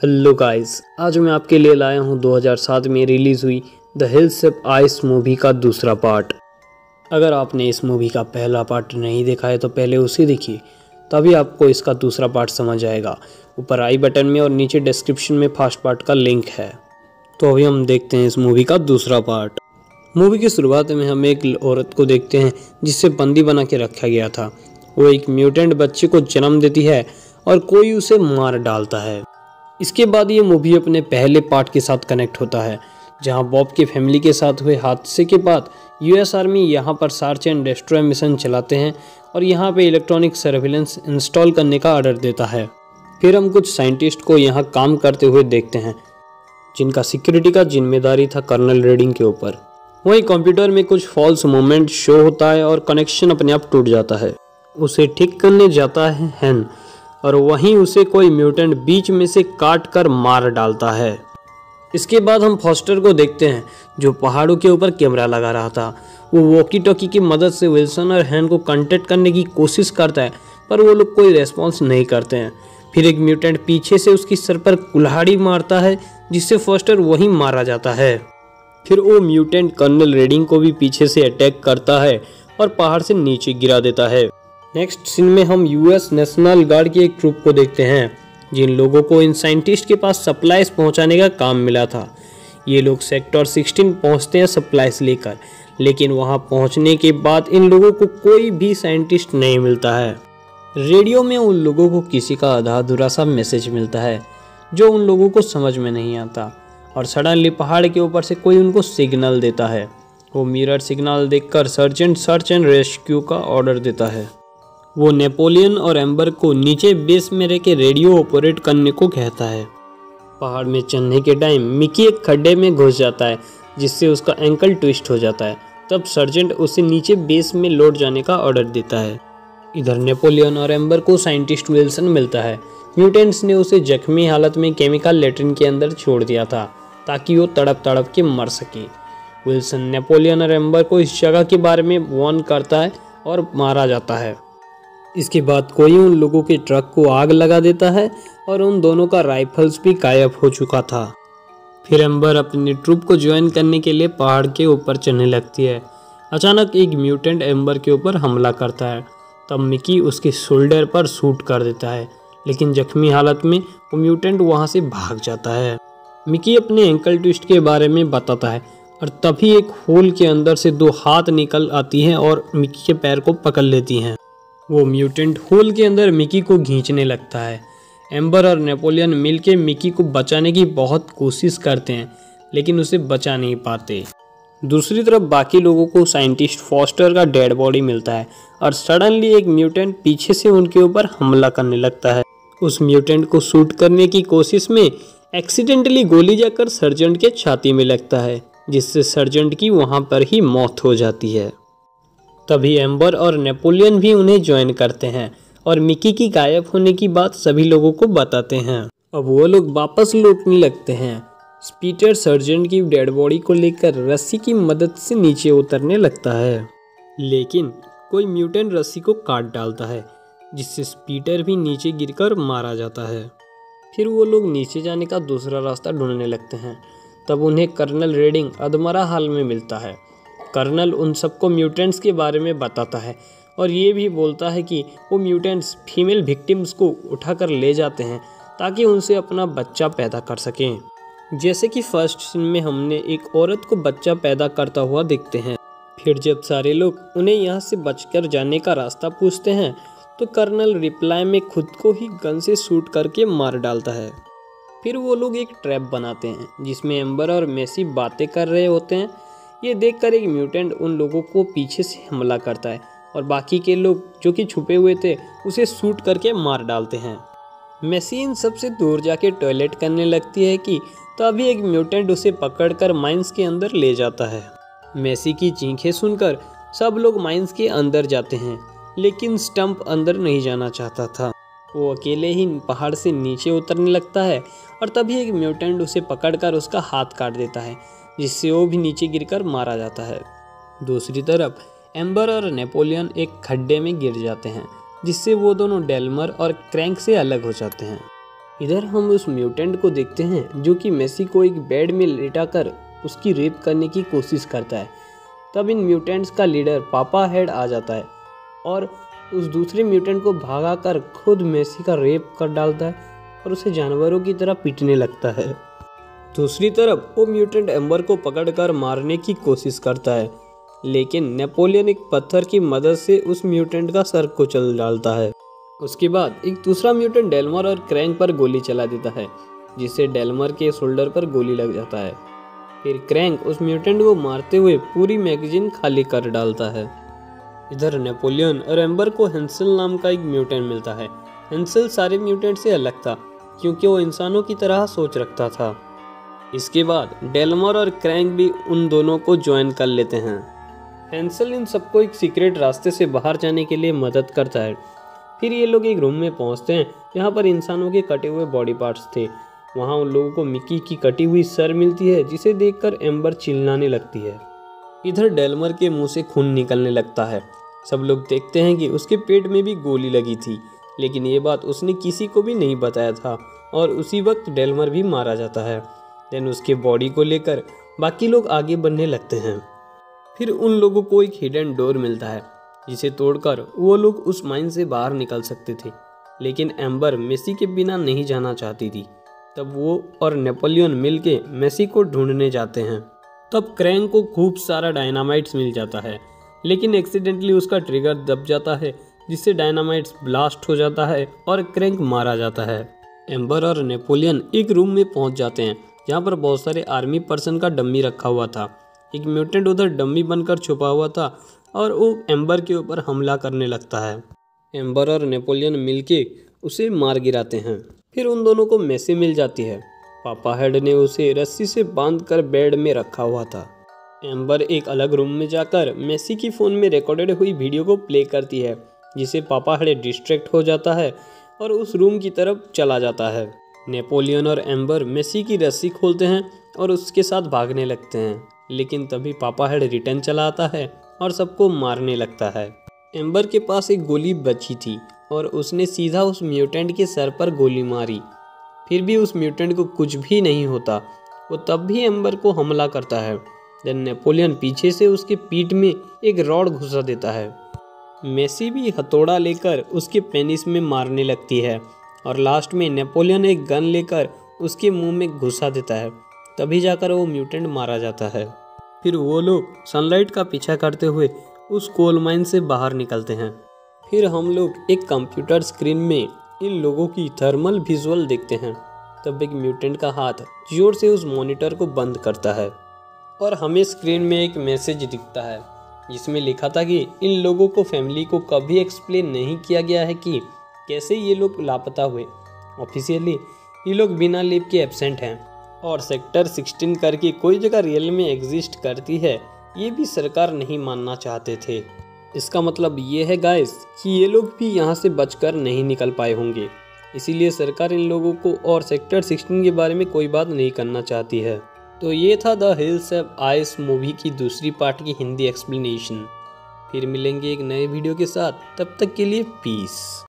Hello guys, आज मैं आपके लिए लाया हूँ 2007 में रिलीज़ हुई the hills of ice movie का दूसरा पार्ट। अगर आपने इस मूवी का पहला पार्ट नहीं देखा है तो पहले उसे देखिए, तभी आपको इसका दूसरा पार्ट समझ आएगा। ऊपर आई बटन में और नीचे डिस्क्रिप्शन में फर्स्ट पार्ट का लिंक है। तो अभी हम देखते हैं इस मूवी का दूसरा पार्ट। मूवी की शुरुआत में हम एक औरत को देखते हैं जिसे बंदी बना के रखा गया था। वो एक म्यूटेंट बच्चे को जन्म देती है और कोई उसे मार डालता है। इसके बाद ये मूवी अपने पहले पार्ट के साथ कनेक्ट होता है, जहां बॉब की फैमिली के साथ हुए हादसे के बाद यूएस आर्मी यहां पर सर्च एंड डिस्ट्रॉय मिशन चलाते हैं और यहां पे इलेक्ट्रॉनिक सर्विलेंस इंस्टॉल करने का ऑर्डर देता है। फिर हम कुछ साइंटिस्ट को यहां काम करते हुए देखते हैं, जिनका सिक्योरिटी का जिम्मेदारी था कर्नल रेडिंग के ऊपर। वहीं कंप्यूटर में कुछ फॉल्स मूवमेंट शो होता है और कनेक्शन अपने आप टूट जाता है। उसे ठीक करने जाता है हैन और वहीं उसे कोई म्यूटेंट बीच में से काट कर मार डालता है। इसके बाद हम फॉस्टर को देखते हैं, जो पहाड़ों के ऊपर कैमरा लगा रहा था। वो वॉकी टॉकी की मदद से विल्सन और हैन को कांटेक्ट करने की कोशिश करता है, पर वो लोग कोई रेस्पॉन्स नहीं करते हैं। फिर एक म्यूटेंट पीछे से उसकी सर पर कुल्हाड़ी मारता है, जिससे फॉस्टर वहीं मारा जाता है। फिर वो म्यूटेंट कर्नल रेडिंग को भी पीछे से अटैक करता है और पहाड़ से नीचे गिरा देता है। नेक्स्ट सीन में हम यूएस नेशनल गार्ड की एक ट्रूप को देखते हैं, जिन लोगों को इन साइंटिस्ट के पास सप्लाईज पहुंचाने का काम मिला था। ये लोग सेक्टर 16 पहुंचते हैं सप्लाईज लेकर, लेकिन वहां पहुंचने के बाद इन लोगों को कोई भी साइंटिस्ट नहीं मिलता है। रेडियो में उन लोगों को किसी का आधा अधूरा सा मैसेज मिलता है, जो उन लोगों को समझ में नहीं आता, और सडनली पहाड़ के ऊपर से कोई उनको सिग्नल देता है। वो मिरर सिग्नल देखकर सर्जेंट सर्च एंड रेस्क्यू का ऑर्डर देता है। वो नेपोलियन और एम्बर को नीचे बेस में रह के रेडियो ऑपरेट करने को कहता है। पहाड़ में चढ़ने के टाइम मिकी एक खड्डे में घुस जाता है, जिससे उसका एंकल ट्विस्ट हो जाता है। तब सर्जेंट उसे नीचे बेस में लौट जाने का ऑर्डर देता है। इधर नेपोलियन और एम्बर को साइंटिस्ट विल्सन मिलता है। म्यूटेंट्स ने उसे जख्मी हालत में केमिकल लेट्रिन के अंदर छोड़ दिया था, ताकि वो तड़प तड़प के मर सके। विल्सन नेपोलियन और एम्बर को इस जगह के बारे में वार्न करता है और मारा जाता है। इसके बाद कोई उन लोगों के ट्रक को आग लगा देता है और उन दोनों का राइफल्स भी गायब हो चुका था। फिर एम्बर अपनी ट्रूप को ज्वाइन करने के लिए पहाड़ के ऊपर चढ़ने लगती है। अचानक एक म्यूटेंट एम्बर के ऊपर हमला करता है। तब मिकी उसके शोल्डर पर शूट कर देता है, लेकिन जख्मी हालत में वो म्यूटेंट वहां से भाग जाता है। मिकी अपने एंकल ट्विस्ट के बारे में बताता है और तभी एक होल के अंदर से दो हाथ निकल आती हैं और मिकी के पैर को पकड़ लेती हैं। वो म्यूटेंट होल के अंदर मिकी को खींचने लगता है। एम्बर और नेपोलियन मिलके मिकी को बचाने की बहुत कोशिश करते हैं, लेकिन उसे बचा नहीं पाते। दूसरी तरफ बाकी लोगों को साइंटिस्ट फॉस्टर का डेड बॉडी मिलता है और सडनली एक म्यूटेंट पीछे से उनके ऊपर हमला करने लगता है। उस म्यूटेंट को शूट करने की कोशिश में एक्सीडेंटली गोली जाकर सर्जेंट के छाती में लगता है, जिससे सर्जेंट की वहां पर ही मौत हो जाती है। तभी एम्बर और नेपोलियन भी उन्हें ज्वाइन करते हैं और मिकी की गायब होने की बात सभी लोगों को बताते हैं। अब वो लोग वापस लौटने लगते हैं। स्पीटर सर्जेंट की डेड बॉडी को लेकर रस्सी की मदद से नीचे उतरने लगता है, लेकिन कोई म्यूटेंट रस्सी को काट डालता है, जिससे स्पीटर भी नीचे गिरकर मारा जाता है। फिर वो लोग नीचे जाने का दूसरा रास्ता ढूंढने लगते हैं। तब उन्हें कर्नल रेडिंग अधमरा हाल में मिलता है। कर्नल उन सबको म्यूटेंट्स के बारे में बताता है और ये भी बोलता है कि वो म्यूटेंट्स फीमेल विक्टिम्स को उठाकर ले जाते हैं, ताकि उनसे अपना बच्चा पैदा कर सकें। जैसे कि फर्स्ट सीन में हमने एक औरत को बच्चा पैदा करता हुआ देखते हैं। फिर जब सारे लोग उन्हें यहाँ से बचकर जाने का रास्ता पूछते हैं, तो कर्नल रिप्लाई में खुद को ही गन से शूट करके मार डालता है। फिर वो लोग एक ट्रैप बनाते हैं, जिसमें एम्बर और मेसी बातें कर रहे होते हैं। ये देखकर एक म्यूटेंट उन लोगों को पीछे से हमला करता है और बाकी के लोग जो कि छुपे हुए थे उसे शूट करके मार डालते हैं। मेसी इन सबसे दूर जाके टॉयलेट करने लगती है कि तभी एक म्यूटेंट उसे पकड़कर माइंस के अंदर ले जाता है। मेसी की चीखें सुनकर सब लोग माइंस के अंदर जाते हैं, लेकिन स्टंप अंदर नहीं जाना चाहता था। वो अकेले ही पहाड़ से नीचे उतरने लगता है और तभी एक म्यूटेंट उसे पकड़कर उसका हाथ काट देता है, जिससे वो भी नीचे गिरकर मारा जाता है। दूसरी तरफ एम्बर और नेपोलियन एक खड्डे में गिर जाते हैं, जिससे वो दोनों डेल्मर और क्रैंक से अलग हो जाते हैं। इधर हम उस म्यूटेंट को देखते हैं जो कि मेसी को एक बेड में लेटाकर उसकी रेप करने की कोशिश करता है। तब इन म्यूटेंट्स का लीडर पापा हेड आ जाता है और उस दूसरे म्यूटेंट को भगाकर खुद मेसी का रेप कर डालता है और उसे जानवरों की तरह पीटने लगता है। दूसरी तरफ वो म्यूटेंट एम्बर को पकड़कर मारने की कोशिश करता है, लेकिन नेपोलियन एक पत्थर की मदद से उस म्यूटेंट का सर कुचल डालता है। उसके बाद एक दूसरा म्यूटेंट डेल्मर और क्रैंक पर गोली चला देता है, जिससे डेल्मर के शोल्डर पर गोली लग जाता है। फिर क्रैंक उस म्यूटेंट को मारते हुए पूरी मैगजीन खाली कर डालता है। इधर नेपोलियन और एम्बर को हेंसल नाम का एक म्यूटेंट मिलता है। हेंसल सारे म्यूटेंट से अलग था क्योंकि वो इंसानों की तरह सोच रखता था। इसके बाद डेल्मर और क्रैंक भी उन दोनों को ज्वाइन कर लेते हैं। हेंसल इन सबको एक सीक्रेट रास्ते से बाहर जाने के लिए मदद करता है। फिर ये लोग एक रूम में पहुंचते हैं जहाँ पर इंसानों के कटे हुए बॉडी पार्ट्स थे। वहाँ उन लोगों को मिकी की कटी हुई सर मिलती है, जिसे देखकर एम्बर चिल्लाने लगती है। इधर डेल्मर के मुंह से खून निकलने लगता है। सब लोग देखते हैं कि उसके पेट में भी गोली लगी थी, लेकिन ये बात उसने किसी को भी नहीं बताया था और उसी वक्त डेल्मर भी मारा जाता है। देन उसके बॉडी को लेकर बाकी लोग आगे बढ़ने लगते हैं। फिर उन लोगों को एक हिडन डोर मिलता है, जिसे तोड़कर वो लोग उस माइन से बाहर निकल सकते थे, लेकिन एम्बर मेसी के बिना नहीं जाना चाहती थी। तब वो और नेपोलियन मिलके मेसी को ढूंढने जाते हैं। तब क्रैंक को खूब सारा डायनामाइट्स मिल जाता है, लेकिन एक्सीडेंटली उसका ट्रिगर दब जाता है, जिससे डायनामाइट्स ब्लास्ट हो जाता है और क्रैंक मारा जाता है। एम्बर और नेपोलियन एक रूम में पहुंच जाते हैं जहां पर बहुत सारे आर्मी पर्सन का डम्मी रखा हुआ था। एक म्यूटेंट उधर डम्मी बनकर छुपा हुआ था और वो एम्बर के ऊपर हमला करने लगता है। एम्बर और नेपोलियन मिलके उसे मार गिराते हैं। फिर उन दोनों को मेसी मिल जाती है। पापा हेड ने उसे रस्सी से बांधकर बेड में रखा हुआ था। एम्बर एक अलग रूम में जाकर मेसी की फ़ोन में रिकॉर्डेड हुई वीडियो को प्ले करती है, जिसे पापा हेड डिस्ट्रैक्ट हो जाता है और उस रूम की तरफ चला जाता है। नेपोलियन और एम्बर मेसी की रस्सी खोलते हैं और उसके साथ भागने लगते हैं, लेकिन तभी पापा हेड रिटर्न चला आता है और सबको मारने लगता है। एम्बर के पास एक गोली बची थी और उसने सीधा उस म्यूटेंट के सर पर गोली मारी। फिर भी उस म्यूटेंट को कुछ भी नहीं होता। वो तब भी एम्बर को हमला करता है। देन नेपोलियन पीछे से उसके पीठ में एक रॉड घुसा देता है। मेसी भी हथौड़ा लेकर उसके पेनिस में मारने लगती है और लास्ट में नेपोलियन एक गन लेकर उसके मुंह में घुसा देता है। तभी जाकर वो म्यूटेंट मारा जाता है। फिर वो लोग सनलाइट का पीछा करते हुए उस कोल माइन से बाहर निकलते हैं। फिर हम लोग एक कंप्यूटर स्क्रीन में इन लोगों की थर्मल विजुअल देखते हैं। तब एक म्यूटेंट का हाथ जोर से उस मॉनिटर को बंद करता है और हमें स्क्रीन में एक मैसेज दिखता है, जिसमें लिखा था कि इन लोगों को फैमिली को कभी एक्सप्लेन नहीं किया गया है कि कैसे ये लोग लापता हुए। ऑफिशियली ये लोग बिना लीव के एब्सेंट हैं और सेक्टर 16 करके कोई जगह रियल में एग्जिस्ट करती है, ये भी सरकार नहीं मानना चाहते थे। इसका मतलब ये है गाइस कि ये लोग भी यहाँ से बचकर नहीं निकल पाए होंगे, इसीलिए सरकार इन लोगों को और सेक्टर 16 के बारे में कोई बात नहीं करना चाहती है। तो ये था the hills have eyes movie की दूसरी पार्ट की हिंदी एक्सप्लेनेशन। फिर मिलेंगे एक नए वीडियो के साथ, तब तक के लिए पीस।